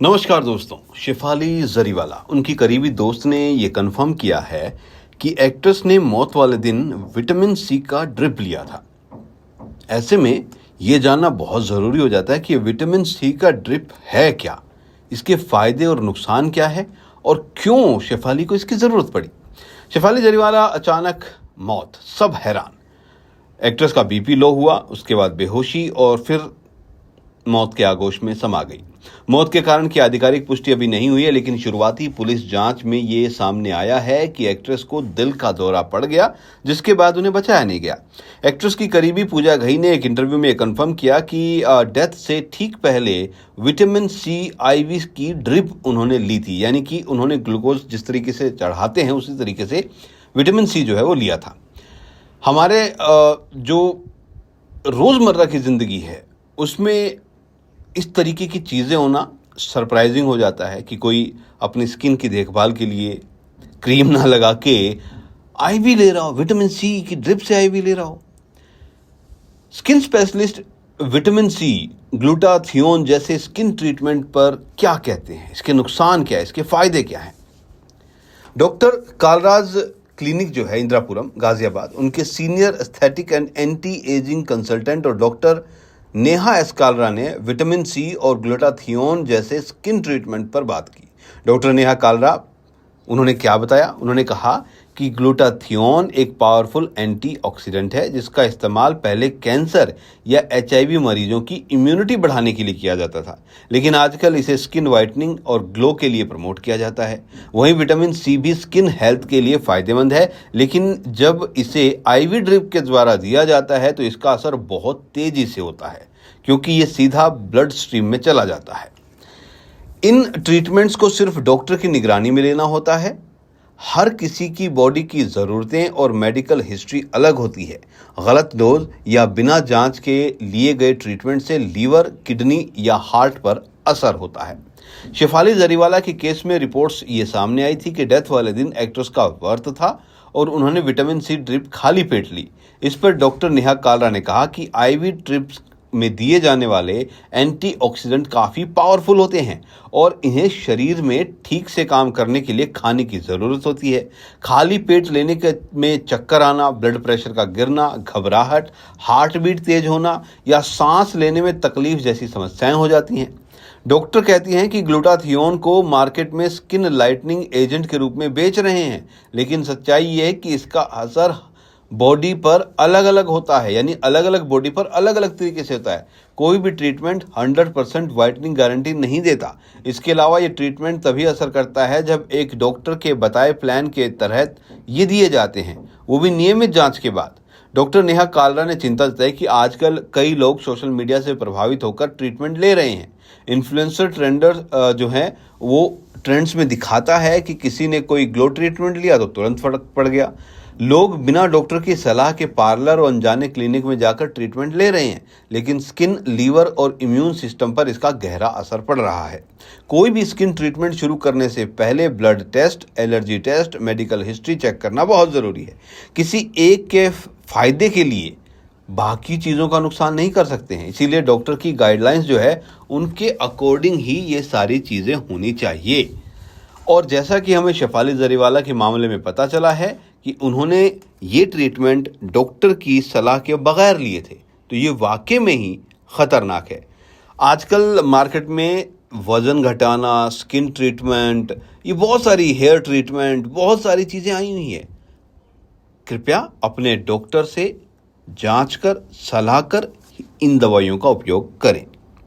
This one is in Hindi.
नमस्कार दोस्तों। शेफाली जरीवाला उनकी करीबी दोस्त ने ये कंफर्म किया है कि एक्ट्रेस ने मौत वाले दिन विटामिन सी का ड्रिप लिया था। ऐसे में ये जानना बहुत ज़रूरी हो जाता है कि विटामिन सी का ड्रिप है क्या, इसके फायदे और नुकसान क्या है और क्यों शेफाली को इसकी ज़रूरत पड़ी। शेफाली जरीवाला अचानक मौत, सब हैरान। एक्ट्रेस का बीपी लो हुआ, उसके बाद बेहोशी और फिर मौत के आगोश में समा गई। मौत के कारण की आधिकारिक पुष्टि अभी नहीं हुई है, लेकिन शुरुआती पुलिस जांच में ये सामने आया है कि एक्ट्रेस को दिल का दौरा पड़ गया, जिसके बाद उन्हें बचाया नहीं गया। एक्ट्रेस की करीबी पूजा घई ने एक इंटरव्यू में कंफर्म किया कि डेथ से ठीक पहले विटामिन सी आईवी की ड्रिप उन्होंने ली थी, यानी कि उन्होंने ग्लूकोज जिस तरीके से चढ़ाते हैं उसी तरीके से विटामिन सी जो है वो लिया था। हमारे जो रोज़मर्रा की ज़िंदगी है उसमें इस तरीके की चीज़ें होना सरप्राइजिंग हो जाता है कि कोई अपनी स्किन की देखभाल के लिए क्रीम ना लगा के आईवी ले रहा हो, विटामिन सी की ड्रिप से आईवी ले रहा हो। Skin specialist vitamin C, glutathione जैसे स्किन ट्रीटमेंट पर क्या कहते हैं, इसके नुकसान क्या है, इसके फायदे क्या हैं। डॉक्टर कालराज क्लिनिक जो है इंदिरापुरम गाजियाबाद, उनके senior aesthetic and anti ageing consultant और डॉक्टर नेहा एस कालरा ने विटामिन सी और ग्लूटाथियोन जैसे स्किन ट्रीटमेंट पर बात की। डॉक्टर नेहा कालरा उन्होंने क्या बताया, उन्होंने कहा कि ग्लूटाथियोन एक पावरफुल एंटीऑक्सीडेंट है जिसका इस्तेमाल पहले कैंसर या एचआईवी मरीजों की इम्यूनिटी बढ़ाने के लिए किया जाता था, लेकिन आजकल इसे स्किन वाइटनिंग और ग्लो के लिए प्रमोट किया जाता है। वहीं विटामिन सी भी स्किन हेल्थ के लिए फायदेमंद है, लेकिन जब इसे आईवी ड्रिप के द्वारा दिया जाता है तो इसका असर बहुत तेजी से होता है, क्योंकि ये सीधा ब्लड स्ट्रीम में चला जाता है। इन ट्रीटमेंट्स को सिर्फ डॉक्टर की निगरानी में लेना होता है। हर किसी की बॉडी की ज़रूरतें और मेडिकल हिस्ट्री अलग होती है। गलत डोज या बिना जांच के लिए गए ट्रीटमेंट से लीवर, किडनी या हार्ट पर असर होता है। शेफाली जरीवाला के केस में रिपोर्ट्स ये सामने आई थी कि डेथ वाले दिन एक्ट्रेस का व्रत था और उन्होंने विटामिन सी ड्रिप खाली पेट ली। इस पर डॉक्टर नेहा कालरा ने कहा कि आईवी ड्रिप्स में दिए जाने वाले एंटीऑक्सीडेंट काफ़ी पावरफुल होते हैं और इन्हें शरीर में ठीक से काम करने के लिए खाने की ज़रूरत होती है। खाली पेट लेने के में चक्कर आना, ब्लड प्रेशर का गिरना, घबराहट, हार्ट बीट तेज होना या सांस लेने में तकलीफ जैसी समस्याएं हो जाती हैं। डॉक्टर कहती हैं कि ग्लूटाथियोन को मार्केट में स्किन लाइटनिंग एजेंट के रूप में बेच रहे हैं, लेकिन सच्चाई ये है कि इसका असर बॉडी पर अलग अलग होता है, यानी अलग अलग बॉडी पर अलग अलग तरीके से होता है। कोई भी ट्रीटमेंट 100% वाइटनिंग गारंटी नहीं देता। इसके अलावा ये ट्रीटमेंट तभी असर करता है जब एक डॉक्टर के बताए प्लान के तहत ये दिए जाते हैं, वो भी नियमित जांच के बाद। डॉक्टर नेहा कालरा ने चिंता जताई कि आजकल कई लोग सोशल मीडिया से प्रभावित होकर ट्रीटमेंट ले रहे हैं। इन्फ्लुएंसर ट्रेंडर जो हैं वो ट्रेंड्स में दिखाता है कि किसी ने कोई ग्लो ट्रीटमेंट लिया तो तुरंत फर्क पड़ गया। लोग बिना डॉक्टर की सलाह के पार्लर और अनजाने क्लिनिक में जाकर ट्रीटमेंट ले रहे हैं, लेकिन स्किन, लीवर और इम्यून सिस्टम पर इसका गहरा असर पड़ रहा है। कोई भी स्किन ट्रीटमेंट शुरू करने से पहले blood test, allergy test, medical history check करना बहुत ज़रूरी है। किसी एक के फायदे के लिए बाकी चीज़ों का नुकसान नहीं कर सकते हैं, इसीलिए डॉक्टर की गाइडलाइंस जो है उनके अकॉर्डिंग ही ये सारी चीज़ें होनी चाहिए। और जैसा कि हमें शेफाली जरीवाला के मामले में पता चला है कि उन्होंने ये ट्रीटमेंट डॉक्टर की सलाह के बगैर लिए थे, तो ये वाकई में ही ख़तरनाक है। आजकल मार्केट में वज़न घटाना, स्किन ट्रीटमेंट, ये बहुत सारी हेयर ट्रीटमेंट, बहुत सारी चीज़ें आई हुई हैं। कृपया अपने डॉक्टर से जांच कर, सलाह कर इन दवाइयों का उपयोग करें।